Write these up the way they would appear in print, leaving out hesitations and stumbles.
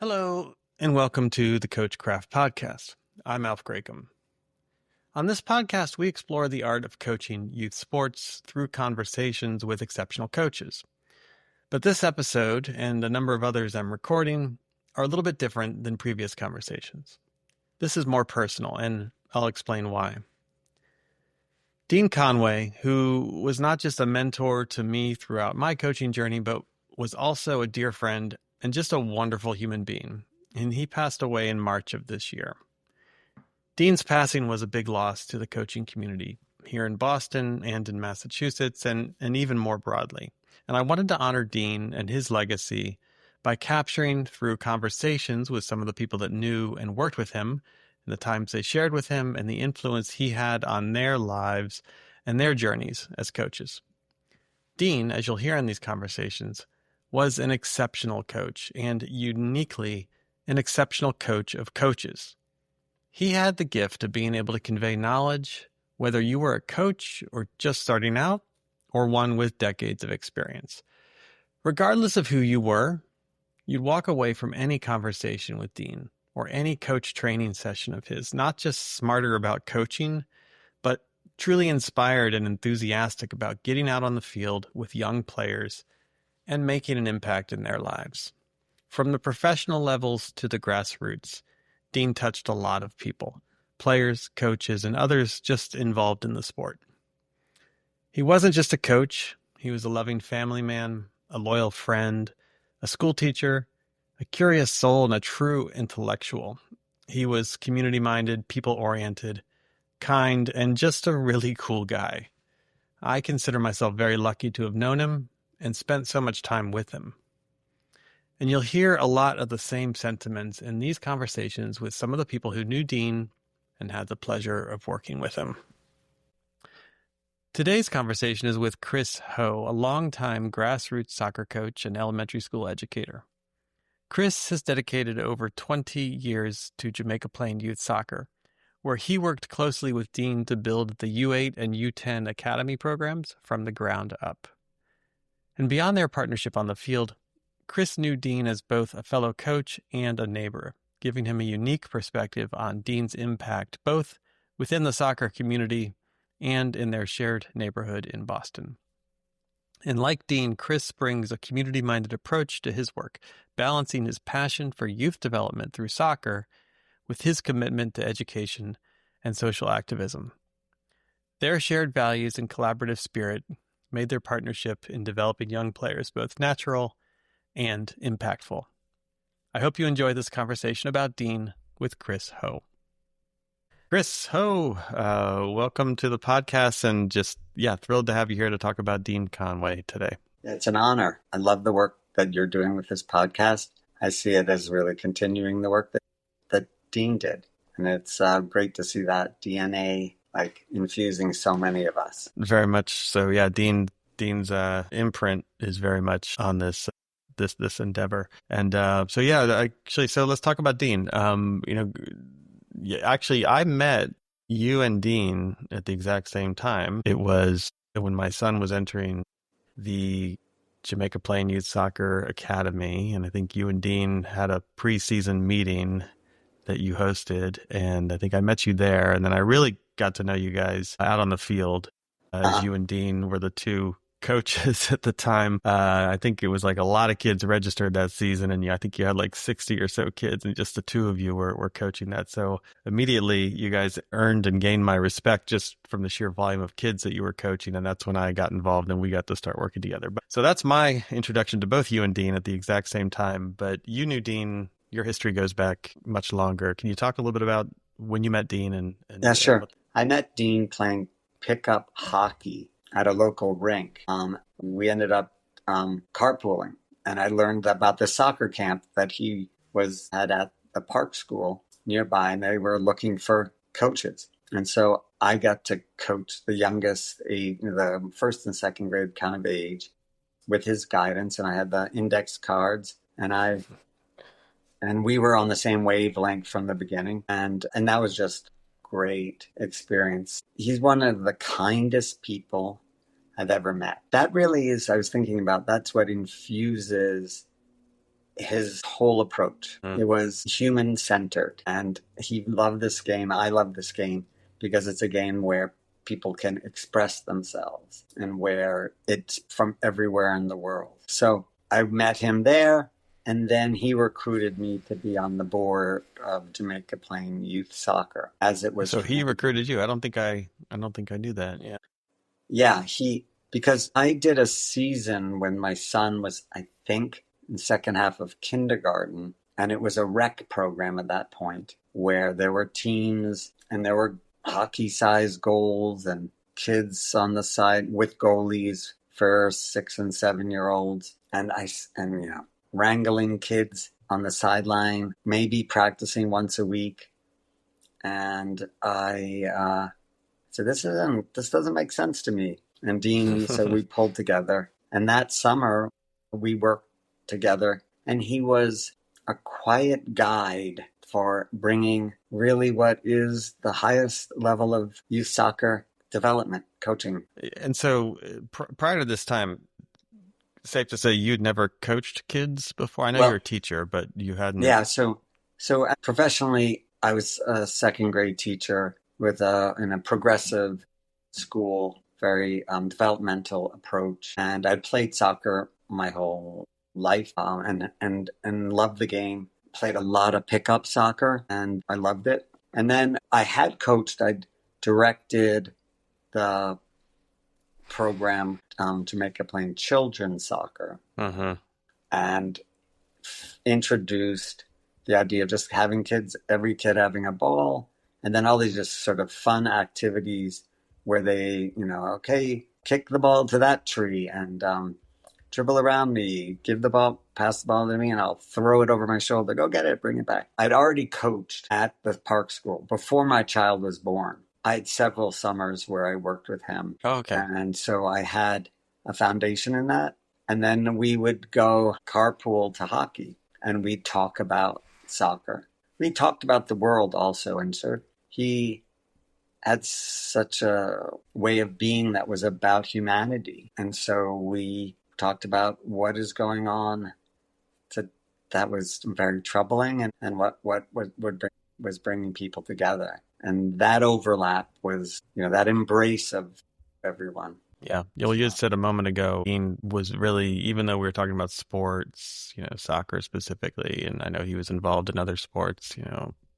Hello, and welcome to the Coach Craft Podcast. I'm Alf Gracombe. On this podcast, we explore the art of coaching youth sports through conversations with exceptional coaches. But this episode, and a number of others I'm recording, are a little bit different than previous conversations. This is more personal, and I'll explain why. Dean Conway, who was not just a mentor to me throughout my coaching journey, but was also a dear friend and just a wonderful human being, and he passed away in March of this year. Dean's passing was a big loss to the coaching community here in Boston and in Massachusetts, and even more broadly. And I wanted to honor Dean and his legacy by capturing through conversations with some of the people that knew and worked with him, and the times they shared with him, and the influence he had on their lives and their journeys as coaches. Dean, as you'll hear in these conversations, was an exceptional coach and uniquely an exceptional coach of coaches. He had the gift of being able to convey knowledge, whether you were a coach or just starting out, or one with decades of experience. Regardless of who you were, you'd walk away from any conversation with Dean or any coach training session of his, not just smarter about coaching, but truly inspired and enthusiastic about getting out on the field with young players and making an impact in their lives. From the professional levels to the grassroots, Dean touched a lot of people, players, coaches, and others just involved in the sport. He wasn't just a coach. He was a loving family man, a loyal friend, a school teacher, a curious soul, and a true intellectual. He was community-minded, people-oriented, kind, and just a really cool guy. I consider myself very lucky to have known him and spent so much time with him. And you'll hear a lot of the same sentiments in these conversations with some of the people who knew Dean and had the pleasure of working with him. Today's conversation is with Chris Hoeh, a longtime grassroots soccer coach and elementary school educator. Chris has dedicated over 20 years to Jamaica Plain youth soccer, where he worked closely with Dean to build the U8 and U10 academy programs from the ground up. And beyond their partnership on the field, Chris knew Dean as both a fellow coach and a neighbor, giving him a unique perspective on Dean's impact both within the soccer community and in their shared neighborhood in Boston. And like Dean, Chris brings a community-minded approach to his work, balancing his passion for youth development through soccer with his commitment to education and social activism. Their shared values and collaborative spirit made their partnership in developing young players both natural and impactful. I hope you enjoy this conversation about Dean with Chris Hoeh. Chris Hoeh, welcome to the podcast, and thrilled to have you here to talk about Dean Conway today. It's an honor. I love the work that you're doing with this podcast. I see it as really continuing the work that Dean did. And it's great to see that DNA infusing so many of us. Very much so. Yeah, Dean's imprint is very much on this endeavor. And so let's talk about Dean. I met you and Dean at the exact same time. It was when my son was entering the Jamaica Plain Youth Soccer Academy, and I think you and Dean had a preseason meeting that you hosted, and I think I met you there, and then I really got to know you guys out on the field as you and Dean were the two coaches at the time. I think it was like a lot of kids registered that season, and I think you had like 60 or so kids, and just the two of you were coaching that. So immediately you guys earned and gained my respect just from the sheer volume of kids that you were coaching, and that's when I got involved and we got to start working together. So that's my introduction to both you and Dean at the exact same time. But you knew Dean, your history goes back much longer. Can you talk a little bit about when you met Dean? Yeah, sure. I met Dean playing pickup hockey at a local rink. We ended up carpooling, and I learned about the soccer camp that he had at the park school nearby, and they were looking for coaches. And so I got to coach the youngest, the first and second grade kind of age, with his guidance, and I had the index cards, and we were on the same wavelength from the beginning, and that was just great experience. He's one of the kindest people I've ever met. That really is, I was thinking about, that's what infuses his whole approach. It was human centered, and he loved this game. I love this game because it's a game where people can express themselves and where it's from everywhere in the world. So I met him there, and then he recruited me to be on the board of Jamaica playing youth soccer as it was. So he recruited you. I don't think I knew that. Yeah. Yeah, because I did a season when my son was, I think, in the second half of kindergarten, and it was a rec program at that point where there were teams and there were hockey-sized goals and kids on the side with goalies for 6 and 7-year-olds, and wrangling kids on the sideline, maybe practicing once a week, and I said, this doesn't make sense to me. And Dean said, we pulled together. And that summer, we worked together. And he was a quiet guide for bringing really what is the highest level of youth soccer development, coaching. And so prior to this time, safe to say you'd never coached kids before? I know you're a teacher, but you hadn't. Yeah, so professionally, I was a second grade teacher in a progressive school, very developmental approach. And I'd played soccer my whole life and loved the game. Played a lot of pickup soccer, and I loved it. And then I I'd directed the program Jamaica playing children's soccer, and introduced the idea of just having every kid having a ball. And then all these just sort of fun activities where they, kick the ball to that tree and dribble around me, pass the ball to me, and I'll throw it over my shoulder. Go get it, bring it back. I'd already coached at the park school before my child was born. I had several summers where I worked with him. Oh, okay. And so I had a foundation in that. And then we would go carpool to hockey, and we'd talk about soccer. We talked about the world also, and so he had such a way of being that was about humanity. And so we talked about what is going on that was very troubling and what was bringing people together. And that overlap was, that embrace of everyone. Yeah. You just said a moment ago, Dean was really, even though we were talking about sports, soccer specifically, and I know he was involved in other sports,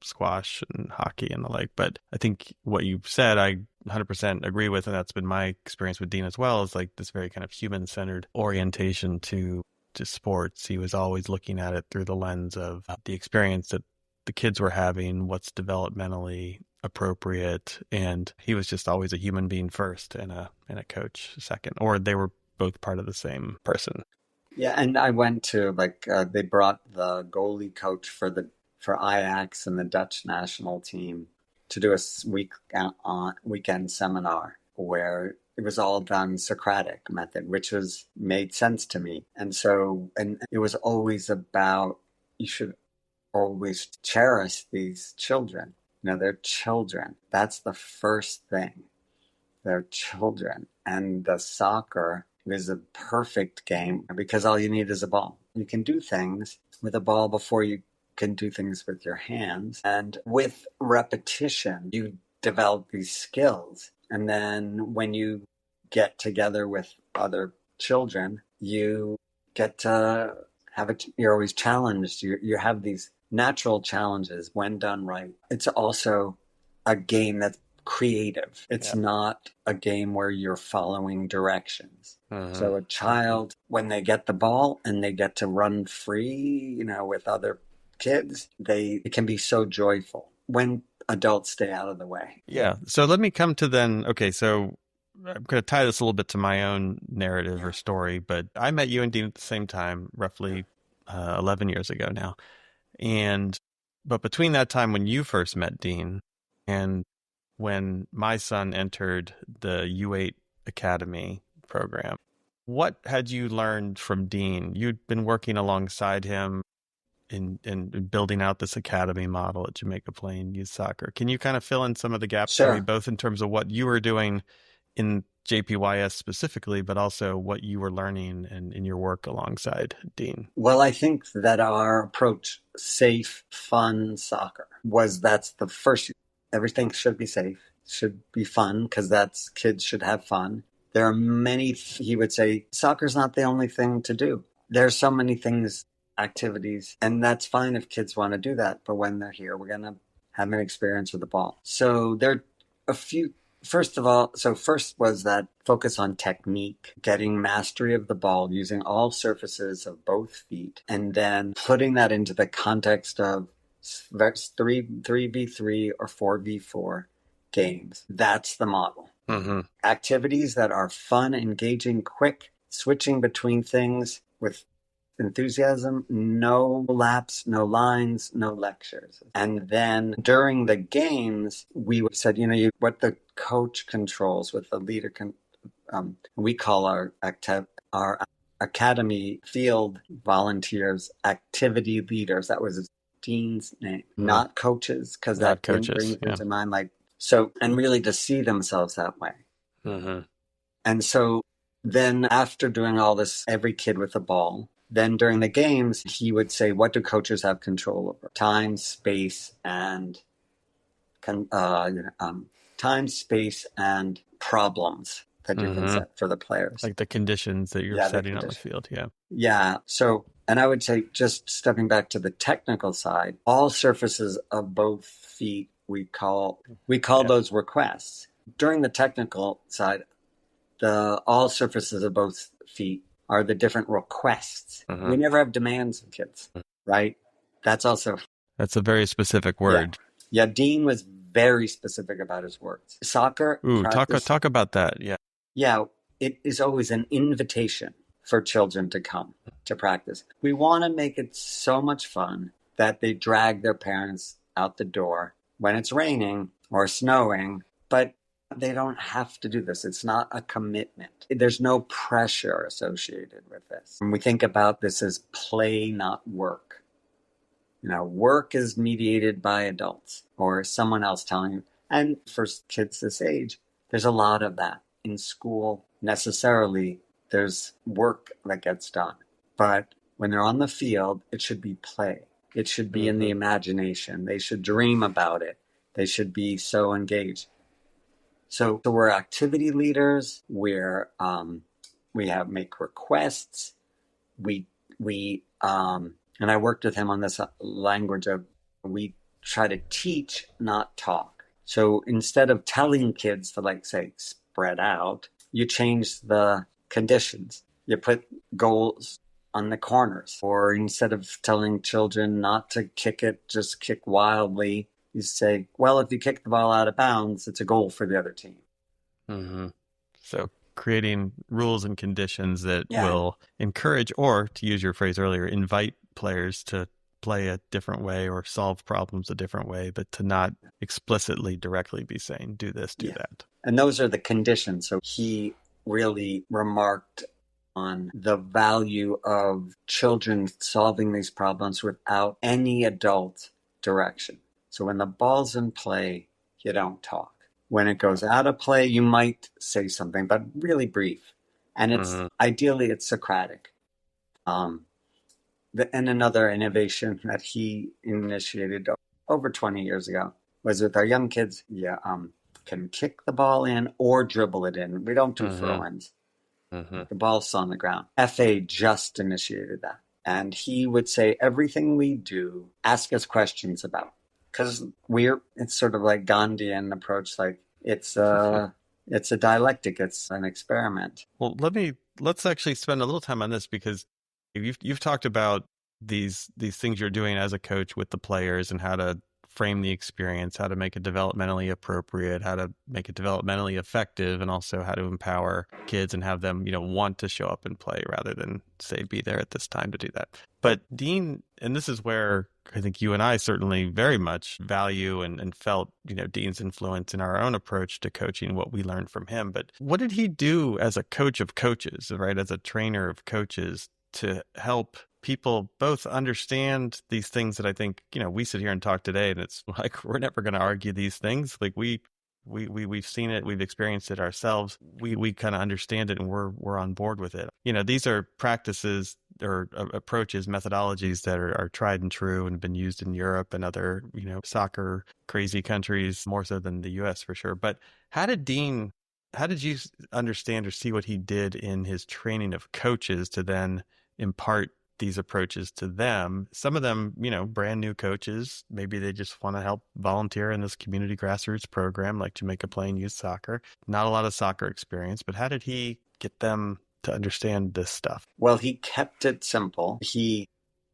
squash and hockey and the like. But I think what you said, I 100% agree with, and that's been my experience with Dean as well, is like this very kind of human-centered orientation to sports. He was always looking at it through the lens of the experience that the kids were having, what's developmentally appropriate, and he was just always a human being first and a coach second, or they were both part of the same person. Yeah, and I went to they brought the goalie coach for Ajax and the Dutch national team to do a weekend seminar where it was all done Socratic method, which made sense to me. And it was always about, you should always cherish these children. They're children. That's the first thing. They're children. And the soccer is a perfect game because all you need is a ball. You can do things with a ball before you can do things with your hands. And with repetition, you develop these skills. And then when you get together with other children, you get to you're always challenged. You have these natural challenges when done right. It's also a game that's creative. It's not a game where you're following directions. So a child, when they get the ball and they get to run free, with other kids, it can be so joyful when adults stay out of the way. Yeah. So let me come to then, okay, so I'm going to tie this a little bit to my own narrative or story, but I met you and Dean at the same time, roughly 11 years ago now. But between that time when you first met Dean and when my son entered the U8 Academy program, what had you learned from Dean? You'd been working alongside him in building out this academy model at Jamaica playing youth soccer. Can you kind of fill in some of the gaps for me, both in terms of what you were doing in JPYS specifically, but also what you were learning and in your work alongside Dean? Well, I think that our approach, safe, fun soccer, that's the first. Everything should be safe, should be fun, because kids should have fun. There are many, he would say, soccer's not the only thing to do. There's so many things, activities, and that's fine if kids want to do that. But when they're here, we're going to have an experience with the ball. So there are a few. First was that focus on technique, getting mastery of the ball, using all surfaces of both feet, and then putting that into the context of 3v3 or 4v4 games. That's the model. Mm-hmm. Activities that are fun, engaging, quick, switching between things with enthusiasm, no laps, no lines, no lectures. And then during the games, we said, what the coach controls, what the leader we call our academy field volunteers activity leaders. That was Dean's name, not coaches, because that brings into mind and really to see themselves that way. Mm-hmm. And so then after doing all this, every kid with a ball, then during the games, he would say, what do coaches have control over? Time, space, and problems that you can set for the players. Like the conditions that you're setting on the field. Yeah. Yeah. So, and I would say, just stepping back to the technical side, all surfaces of both feet, we call those requests. During the technical side, all surfaces of both feet are the different requests. Mm-hmm. We never have demands of kids, right? That's a very specific word. Yeah, Dean was very specific about his words. Soccer. Talk about that. Yeah. Yeah, it is always an invitation for children to come to practice. We want to make it so much fun that they drag their parents out the door when it's raining or snowing, but they don't have to do this. It's not a commitment. There's no pressure associated with this. When we think about this as play, not work. Work is mediated by adults or someone else telling you. And for kids this age, there's a lot of that. In school, necessarily, there's work that gets done. But when they're on the field, it should be play. It should be in the imagination. They should dream about it. They should be so engaged. So we're activity leaders. We make requests. And I worked with him on this language of we try to teach, not talk. So instead of telling kids to say spread out, you change the conditions. You put goals on the corners. Or instead of telling children not to kick it, just kick wildly, you say, well, if you kick the ball out of bounds, it's a goal for the other team. Mm-hmm. So creating rules and conditions that will encourage, or to use your phrase earlier, invite players to play a different way or solve problems a different way, but to not explicitly directly be saying, do this, do that. And those are the conditions. So he really remarked on the value of children solving these problems without any adult direction. So when the ball's in play, you don't talk. When it goes out of play, you might say something, but really brief. And it's ideally it's Socratic. And another innovation that he initiated over 20 years ago was with our young kids. Can kick the ball in or dribble it in. We don't do throw-ins. The ball's on the ground. FA just initiated that. And he would say, everything we do, ask us questions about. Because it's sort of like Gandhian approach, like it's a dialectic, it's an experiment. Well, let's actually spend a little time on this, because you've talked about these things you're doing as a coach with the players and how to frame the experience, how to make it developmentally appropriate, how to make it developmentally effective, and also how to empower kids and have them, want to show up and play rather than say, be there at this time to do that. But Dean, and this is where I think you and I certainly very much value and felt, Dean's influence in our own approach to coaching, what we learned from him. But what did he do as a coach of coaches, right? As a trainer of coaches to help people both understand these things that I think, we sit here and talk today and it's like, we're never going to argue these things. Like we we've seen it, we've experienced it ourselves. We kind of understand it, and we're on board with it. These are practices or approaches, methodologies that are tried and true and have been used in Europe and other, soccer crazy countries, more so than the US for sure. But how did you understand or see what he did in his training of coaches to then impart these approaches to them? Some of them, brand new coaches, maybe they just want to help volunteer in this community grassroots program like Jamaica Plain Youth Soccer. Not a lot of soccer experience, but how did he get them to understand this stuff? Well, he kept it simple. He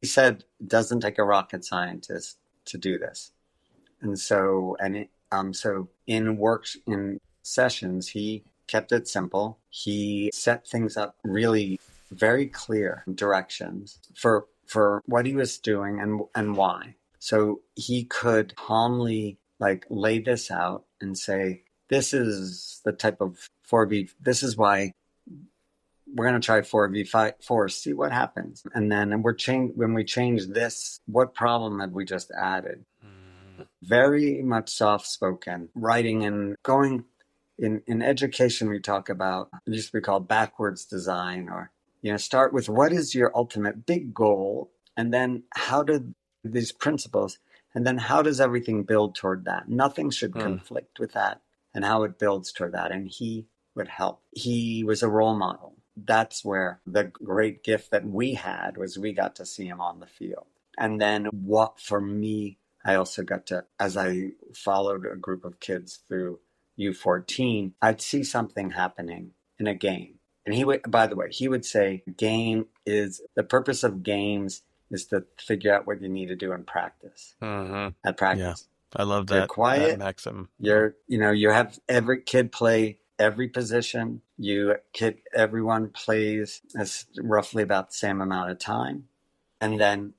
said it doesn't take a rocket scientist to do this. And so in sessions, he kept it simple. He set things up really very clear directions for what he was doing and why. So he could calmly lay this out and say, this is the type of 4v, this is why we're going to try 4v4, see what happens. And then when we change this, what problem had we just added? Very much soft-spoken, writing and going in education. We talk about, it used to be called backwards design, or start with what is your ultimate big goal, and then how did these principles, and then how does everything build toward that? Nothing should conflict with that, and how it builds toward that. And he would help. He was a role model. That's where the great gift that we had was we got to see him on the field. And then what for me, I also got to, as I followed a group of kids through U14, I'd see something happening in a game. And he would, by the way, he would say, the purpose of games is to figure out what you need to do in practice. At practice. Yeah, I love that. You're quiet. That maxim. You have every kid play every position. Everyone plays roughly about the same amount of time. And then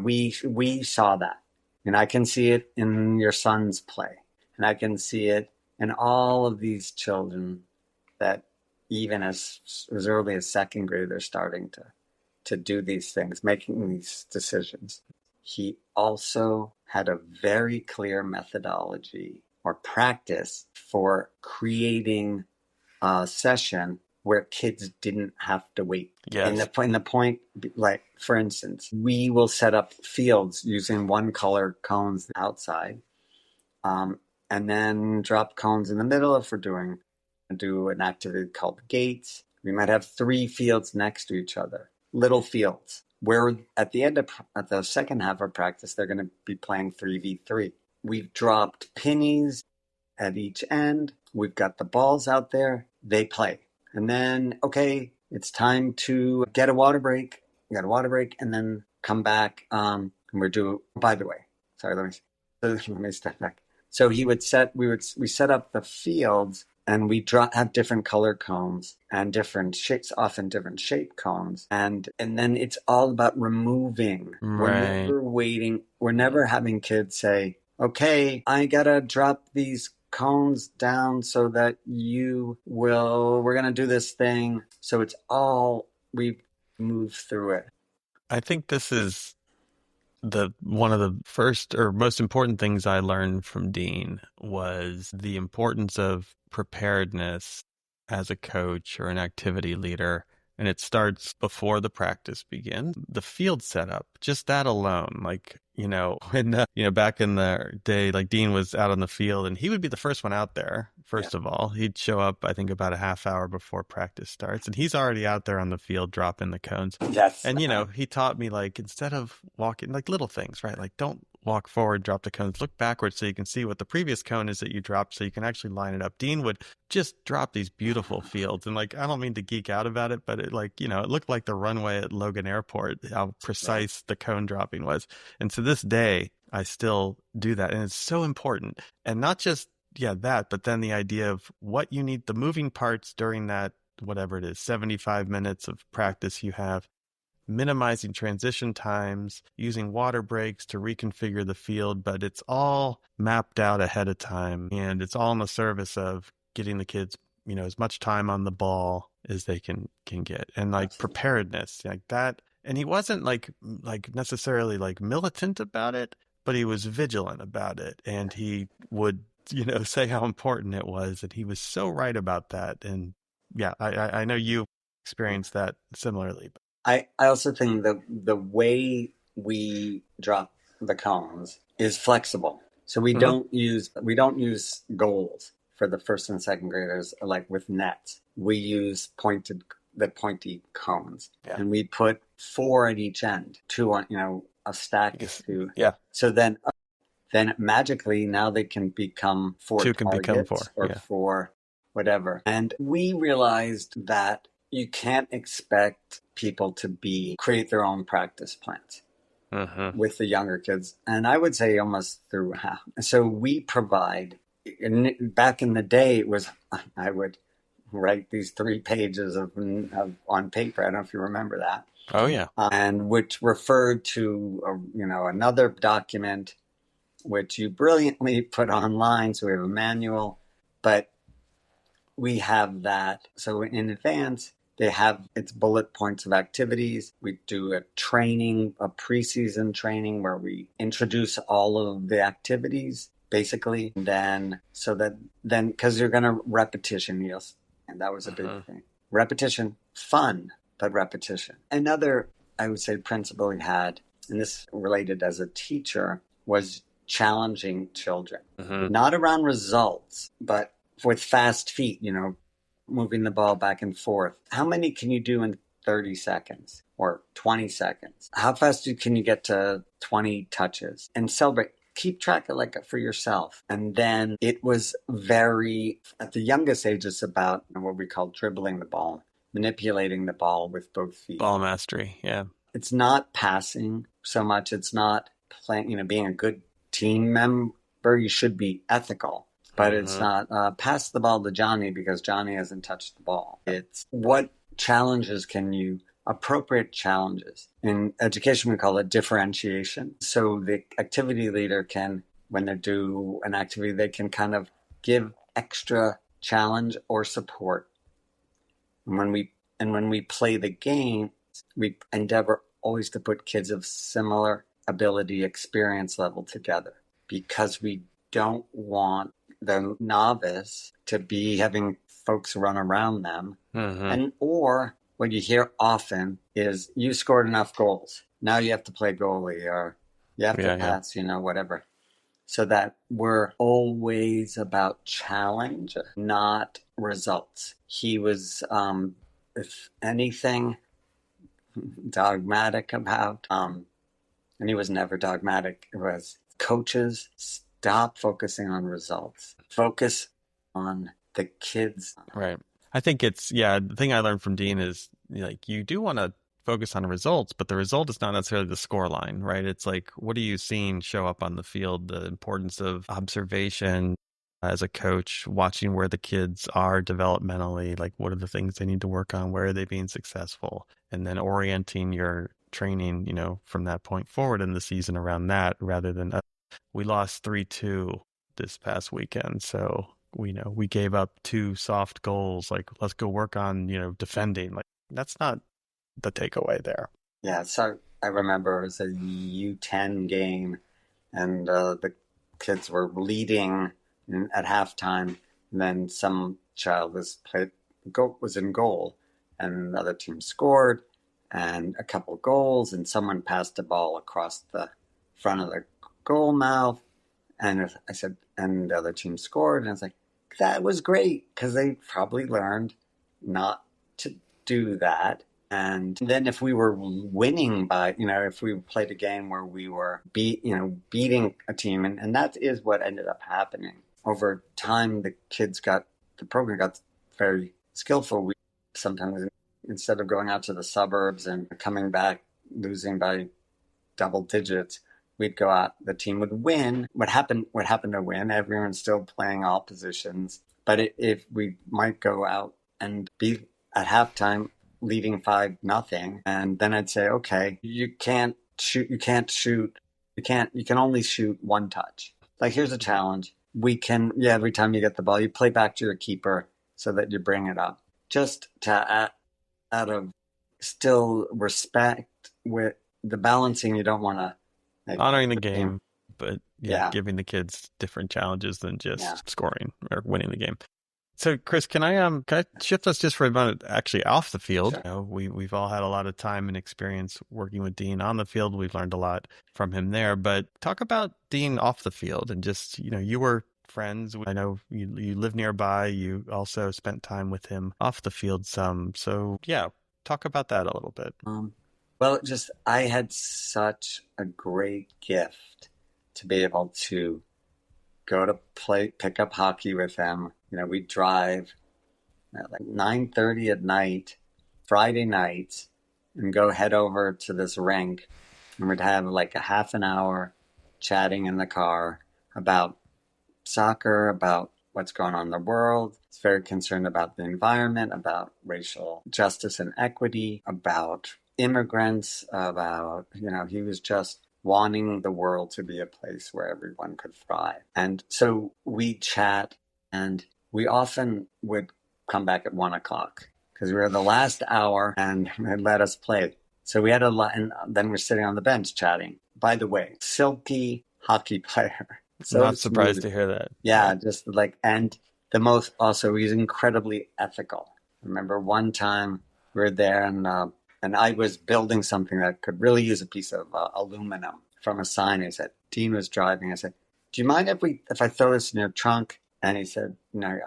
we saw that. And I can see it in your son's play. And I can see it in all of these children that even as early as second grade, they're starting to do these things, making these decisions. He also had a very clear methodology or practice for creating a session where kids didn't have to wait. Yes. In the point, for instance, we will set up fields using one color cones outside, and then drop cones in the middle if we're do an activity called gates. We might have 3 fields next to each other, little fields, where at the second half of practice, they're going to be playing 3v3. We've dropped pennies at each end. We've got the balls out there. They play. And then, okay, it's time to get a water break. We got a water break and then come back. And by the way, sorry, let me step back. So we set up the fields, and we have different color cones and different shapes, often different shape cones. And then it's all about removing. Right. We're never waiting. We're never having kids say, okay, I got to drop these cones down so that we're going to do this thing. So it's all, we move through it. I think this is one of the first or most important things I learned from Dean was the importance of preparedness as a coach or an activity leader. And it starts before the practice begins. The field setup, just that alone, when, back in the day, Dean was out on the field and he would be the first one out there. First of all, he'd show up, I think, about a half hour before practice starts, and he's already out there on the field dropping the cones. Yes. And, he taught me, instead of walking, little things, right? Don't walk forward, drop the cones, look backwards so you can see what the previous cone is that you dropped so you can actually line it up. Dean would just drop these beautiful fields. And I don't mean to geek out about it, but it looked like the runway at Logan Airport, how precise the cone dropping was. And to this day, I still do that. And it's so important. And not just, that, but then the idea of what you need, the moving parts during that, whatever it is, 75 minutes of practice you have, minimizing transition times, using water breaks to reconfigure the field, but it's all mapped out ahead of time. And it's all in the service of getting the kids, as much time on the ball as they can get. And preparedness like that. And he wasn't necessarily militant about it, but he was vigilant about it. And he would say how important it was. And he was so right about that. And yeah, I know you experienced that similarly. I also think the way we drop the cones is flexible. So we don't use goals for the first and second graders like with nets. We use pointy cones, and we put 4 at each end, 2 on a stack of 2. Yeah. So then magically now they can become 4 2 targets can become 4 or 4 whatever. And we realized that you can't expect people to create their own practice plans with the younger kids. And I would say almost through half. So we provide, back in the day, it was, I would write these 3 pages of on paper. I don't know if you remember that. Oh, yeah. And which referred to, another document, which you brilliantly put online. So we have a manual, but we have that. So in advance, it's bullet points of activities. We do a preseason training where we introduce all of the activities, basically. And then, because you're going to repetition, yes. And that was a big thing. Repetition, fun, but repetition. Another, I would say, principle we had, and this related as a teacher, was challenging children. Not around results, but with fast feet, moving the ball back and forth. How many can you do in 30 seconds or 20 seconds? How fast can you get to 20 touches? And celebrate. Keep track of for yourself. And then it was at the youngest age, it's about what we call dribbling the ball, manipulating the ball with both feet. Ball mastery, yeah. It's not passing so much. It's not playing, being a good team member. You should be ethical. But it's not pass the ball to Johnny because Johnny hasn't touched the ball. It's what challenges appropriate challenges. In education, we call it differentiation. So the activity leader can, when they do an activity, they can kind of give extra challenge or support. And when we play the game, we endeavor always to put kids of similar ability, experience level together, because we don't want the novice to be having folks run around them. Or what you hear often is, you scored enough goals, now you have to play goalie, or you have to pass, whatever. So that we're always about challenge, not results. He was, if anything, dogmatic about, and he was never dogmatic. It was, coaches, stop focusing on results. Focus on the kids. Right. I think the thing I learned from Dean is, you do want to focus on results, but the result is not necessarily the score line, right? It's what are you seeing show up on the field? The importance of observation as a coach, watching where the kids are developmentally, what are the things they need to work on? Where are they being successful? And then orienting your training, from that point forward in the season around that, rather than we lost 3-2 this past weekend. So we gave up 2 soft goals. Let's go work on, defending. That's not the takeaway there. Yeah. So I remember it was a U10 game, and the kids were leading at halftime. And then some child was in goal, and the other team scored, and a couple goals, and someone passed the ball across the front of the goal mouth, and I said, and the other team scored, and I was like, that was great, because they probably learned not to do that. And then if we were winning by, if we played a game where we were beating a team, and that is what ended up happening. Over time, the program got very skillful. We sometimes, instead of going out to the suburbs and coming back losing by double digits, we'd go out, the team would win. What happened to win? Everyone's still playing all positions. But if we might go out and be at halftime leading 5-0, and then I'd say, okay, you can only shoot 1 touch. Here's a challenge. Every time you get the ball, you play back to your keeper so that you bring it up. Just to out of still respect with the balancing, you don't want to, honoring the game. but yeah, Yeah. giving the kids different challenges than Yeah. just scoring or winning the game. So, Chris, can I shift us just for a moment actually off the field? Sure. We've all had a lot of time and experience working with Dean on the field. We've learned a lot from him there, but talk about Dean off the field and just, you were friends. I know you live nearby. You also spent time with him off the field some. So, yeah, talk about that a little bit. Well, just I had such a great gift to be able to go to pick up hockey with him. We'd drive at like 9:30 at night, Friday nights, and go head over to this rink, and we'd have like a half an hour chatting in the car about soccer, about what's going on in the world. He's very concerned about the environment, about racial justice and equity, about immigrants, about, he was just wanting the world to be a place where everyone could thrive. And so we chat, and we often would come back at 1 o'clock because we were the last hour and they let us play. So we had a lot, and then we're sitting on the bench chatting. By the way, silky hockey player. So not surprised to hear that. Yeah, just like, and the most, also, he's incredibly ethical. I remember one time we were there, and I was building something that could really use a piece of aluminum from a sign. He said, Dean was driving. I said, do you mind if I throw this in your trunk? And he said, no,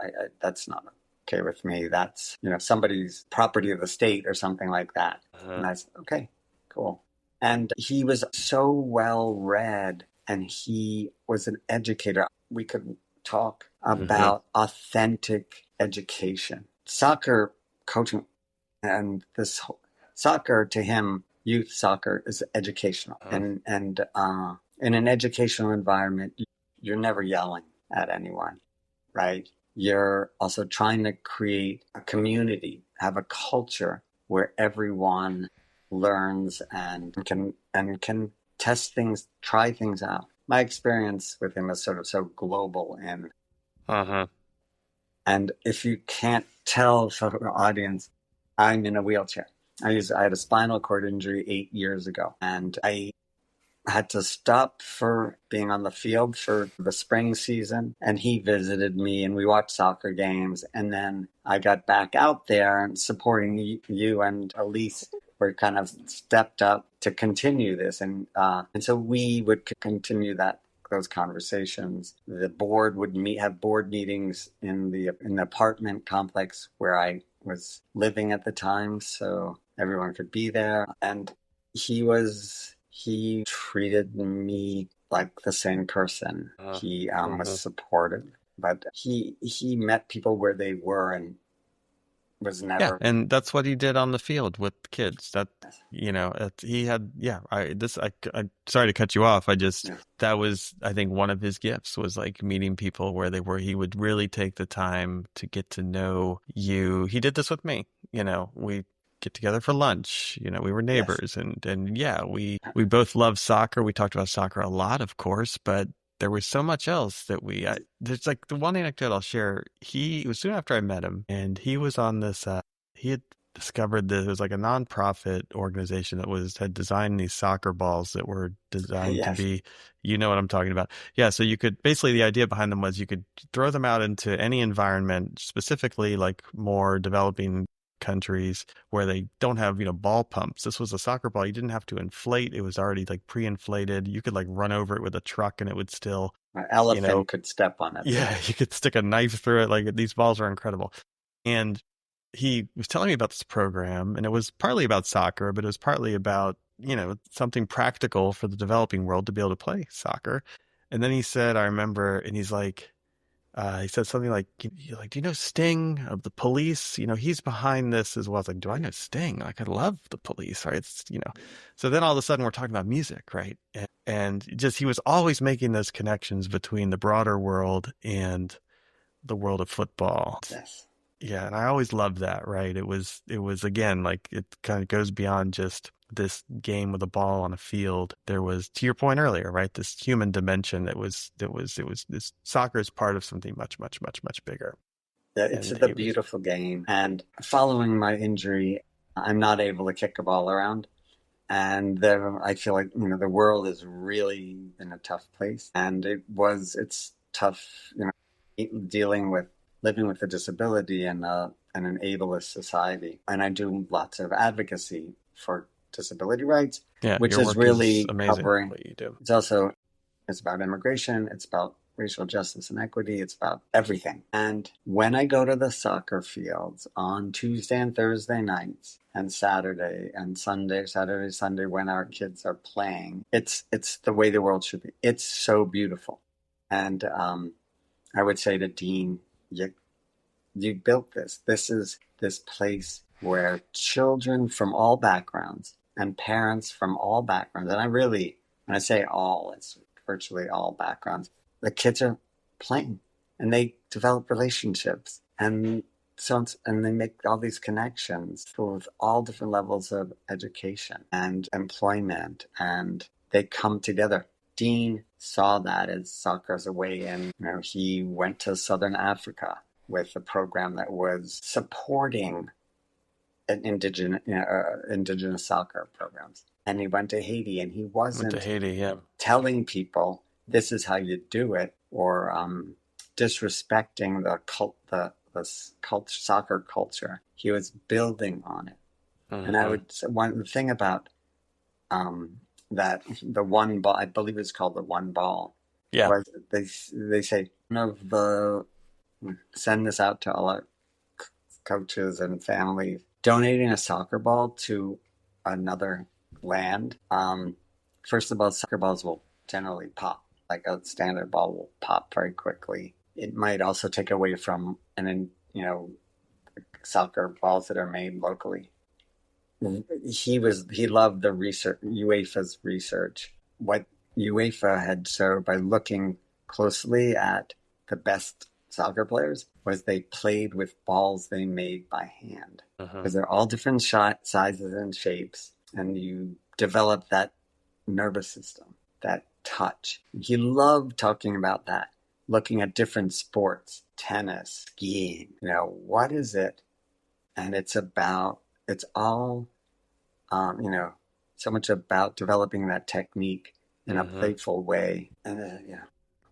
that's not okay with me. That's, somebody's property of the state or something like that. And I said, okay, cool. And he was so well read, and he was an educator. We could talk about authentic education. Soccer coaching, and this soccer to him, youth soccer, is educational. And in an educational environment, you're never yelling at anyone, right? You're also trying to create a community, have a culture where everyone learns and can test things, try things out. My experience with him is sort of so global, and if you can't tell the audience, I'm in a wheelchair. I had a spinal cord injury 8 years ago, and I had to stop for being on the field for the spring season, and he visited me and we watched soccer games, and then I got back out there and supporting you and Elise were kind of stepped up to continue this, and so we would continue those conversations. The board would have board meetings in the apartment complex where I was living at the time, so everyone could be there. And he treated me like the same person. He was supportive, but he met people where they were and was never. Yeah, and that's what he did on the field with kids. That he had. Yeah, I'm sorry to cut you off. That was, I think, one of his gifts was like meeting people where they were. He would really take the time to get to know you. He did this with me. We get together for lunch. We were neighbors, and yeah, we both love soccer. We talked about soccer a lot, of course, but there was so much else that there's like the one anecdote I'll share. It was soon after I met him, and he was on this, he had discovered that it was like a nonprofit organization that had designed these soccer balls that were designed to be, you know what I'm talking about. Yeah. So you could, basically the idea behind them was you could throw them out into any environment, specifically like more developing countries where they don't have ball pumps. This was a soccer ball. You didn't have to inflate. It was already like pre-inflated. You could like run over it with a truck and it would still, an elephant could step on it. Yeah, you could stick a knife through it. Like, these balls are incredible. And he was telling me about this program, and it was partly about soccer, but it was partly about something practical for the developing world to be able to play soccer. And then he said, I remember, and he's like, he said something like, do you know Sting of the Police? He's behind this as well. I was like, do I know Sting? Like, I love the Police, right? So then all of a sudden we're talking about music, right? And just, he was always making those connections between the broader world and the world of football. Yes. Yeah. And I always loved that, right? It was again, like, it kind of goes beyond just this game with a ball on a field. There was, to your point earlier, right, this human dimension that was this soccer is part of something much, much, much, much bigger. Yeah, it's a beautiful game. And following my injury, I'm not able to kick a ball around. And I feel like, the world is really in a tough place. And it's tough, dealing with living with a disability and an ableist society. And I do lots of advocacy for disability rights, Yeah, which your is work is really amazing. covering. What you do. It's about immigration. It's about racial justice and equity. It's about everything. And when I go to the soccer fields on Tuesday and Thursday nights and Saturday and Saturday, Sunday, when our kids are playing, it's the way the world should be. It's so beautiful. And I would say to Dean, you built this. This is this place where children from all backgrounds and parents from all backgrounds, and when I say all, it's virtually all backgrounds, the kids are playing and they develop relationships and they make all these connections with all different levels of education and employment, and they come together. Dean saw that as soccer as a way in. He went to Southern Africa with a program that was supporting an indigenous soccer programs. And he went to Haiti, and he wasn't telling people this is how you do it, or disrespecting the soccer culture. He was building on it. Mm-hmm. And I would say one thing about that the one ball, I believe it's called the one ball. Yeah. Was they say send this out to all our coaches and families. Donating a soccer ball to another land. First of all, soccer balls will generally pop. Like a standard ball will pop very quickly. It might also take away from soccer balls that are made locally. He loved the research, UEFA's research. What UEFA had showed by looking closely at the best soccer players was they played with balls they made by hand. Because they're all different sizes and shapes, and you develop that nervous system, that touch. He loved talking about that, looking at different sports, tennis, skiing. What is it? And it's all, so much about developing that technique in a playful way. And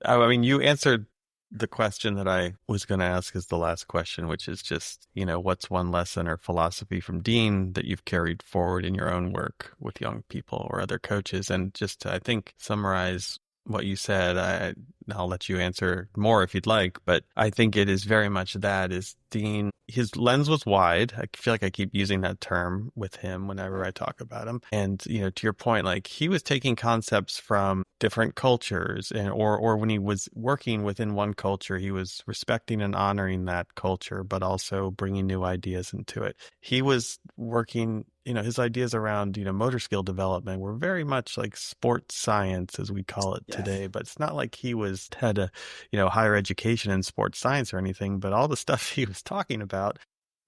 I mean, you answered the question that I was going to ask as the last question, which is just, what's one lesson or philosophy from Dean that you've carried forward in your own work with young people or other coaches? And just to, I think, summarize what you said, I'll let you answer more if you'd like, but I think it is very much that is Dean. His lens was wide. I feel like I keep using that term with him whenever I talk about him. And, to your point, like he was taking concepts from different cultures or when he was working within one culture, he was respecting and honoring that culture, but also bringing new ideas into it. He was working, his ideas around, motor skill development were very much like sports science, as we call it today, but it's not like he had a, higher education in sports science or anything, but all the stuff he was talking about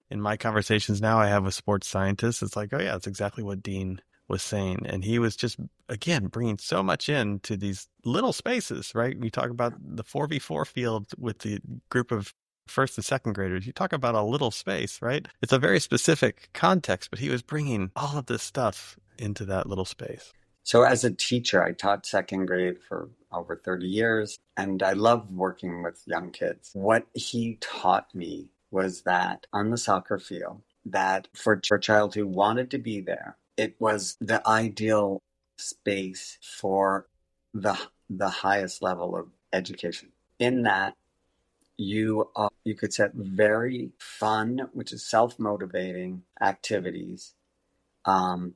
in my conversations now I have with sports scientists, it's like, oh yeah, it's exactly what Dean was saying. And he was just, again, bringing so much into these little spaces, right? We talk about the 4v4 field with the group of first and second graders. You talk about a little space, right? It's a very specific context, but he was bringing all of this stuff into that little space. So as a teacher, I taught second grade for over 30 years, and I love working with young kids. What he taught me was that on the soccer field, that for a child who wanted to be there, it was the ideal space for the highest level of education. In that, you could set very fun, which is self-motivating activities. And,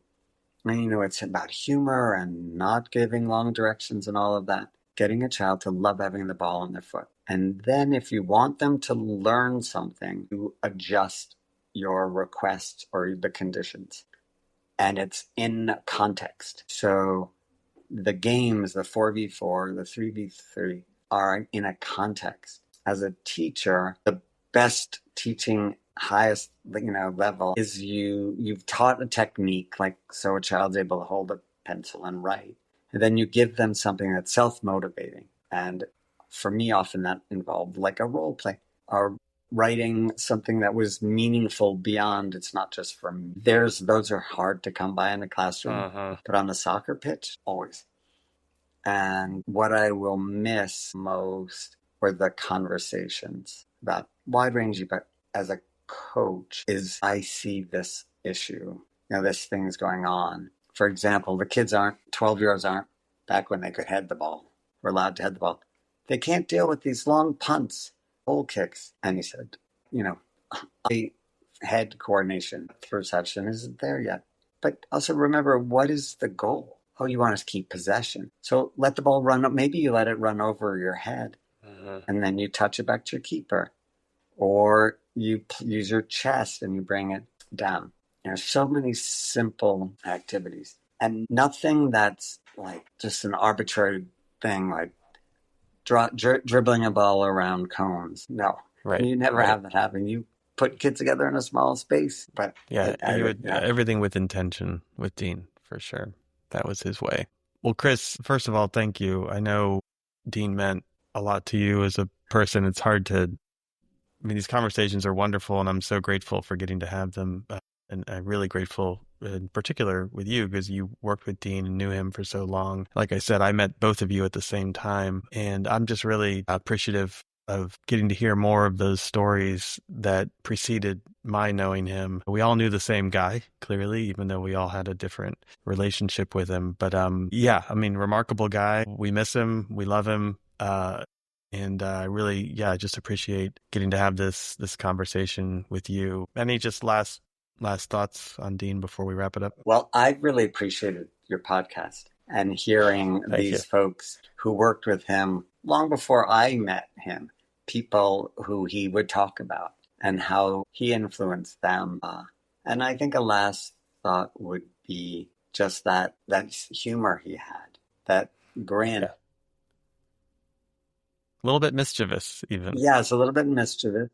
it's about humor and not giving long directions and all of that. Getting a child to love having the ball on their foot. And then if you want them to learn something, you adjust your request or the conditions. And it's in context. So the games, the 4v4, the 3v3 are in a context. As a teacher, the best teaching highest level is you've taught a technique, like so a child's able to hold a pencil and write. And then you give them something that's self-motivating. And for me, often that involved like a role play or writing something that was meaningful beyond, it's not just for me. Those are hard to come by in the classroom, but on the soccer pitch, always. And what I will miss most were the conversations about wide ranging, but as a coach is I see this issue, this thing's going on. For example, the 12-year-olds aren't, back when they could head the ball, were allowed to head the ball. They can't deal with these long punts, goal kicks. And he said, head coordination perception isn't there yet. But also remember, what is the goal? Oh, you want us to keep possession. So let the ball run up. Maybe you let it run over your head and then you touch it back to your keeper. Or you use your chest and you bring it down. There's so many simple activities and nothing that's like just an arbitrary thing like dribbling a ball around cones. No, you never have that happen. You put kids together in a small space. But everything with intention with Dean, for sure. That was his way. Well, Chris, first of all, thank you. I know Dean meant a lot to you as a person. It's hard to, these conversations are wonderful, and I'm so grateful for getting to have them. And I'm really grateful in particular with you because you worked with Dean and knew him for so long. Like I said, I met both of you at the same time, and I'm just really appreciative of getting to hear more of those stories that preceded my knowing him. We all knew the same guy, clearly, even though we all had a different relationship with him. But remarkable guy. We miss him. We love him. And I really, just appreciate getting to have this conversation with you. Any just last thoughts on Dean before we wrap it up? Well, I really appreciated your podcast and hearing these folks who worked with him long before I met him, people who he would talk about and how he influenced them. And I think a last thought would be just that humor he had, that grin. Yeah. A little bit mischievous, even. Yeah, it's a little bit mischievous.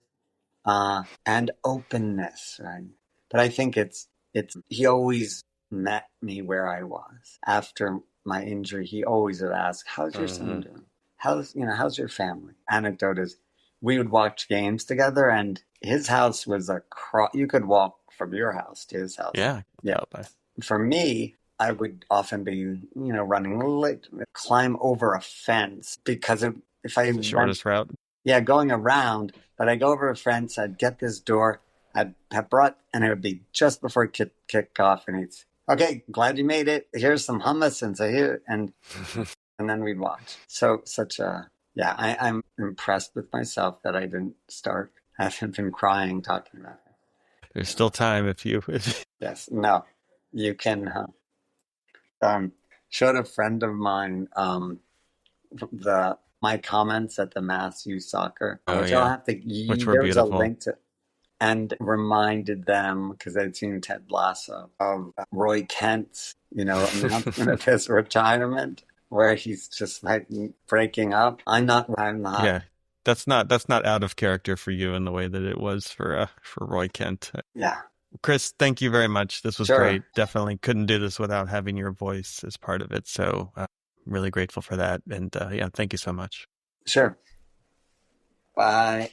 And openness, right? But I think he always met me where I was. After my injury, he always would ask, how's your son doing? How's your family? Anecdote is, we would watch games together and his house was you could walk from your house to his house. Yeah. For me, I would often be, running late, climb over a fence because if I... the shortest route. Yeah, going around, but I go over a fence, I'd get this door, I'd have brought, and it would be just before kick off, and he'd, okay, glad you made it. Here's some hummus, and so here, and then we'd watch. So I'm impressed with myself that I didn't start. I haven't been crying talking about it. There's still time if you... Yes, no, you can. Showed a friend of mine my comments at the Mass Youth Soccer, which I'll have to. Which were there's beautiful. A link to, and reminded them because I'd seen Ted Lasso of Roy Kent's, announcement of his retirement, where he's just like breaking up. I'm not. Yeah, that's not out of character for you in the way that it was for Roy Kent. Yeah. Chris, thank you very much. This was great. Definitely couldn't do this without having your voice as part of it. So really grateful for that. And thank you so much. Sure. Bye.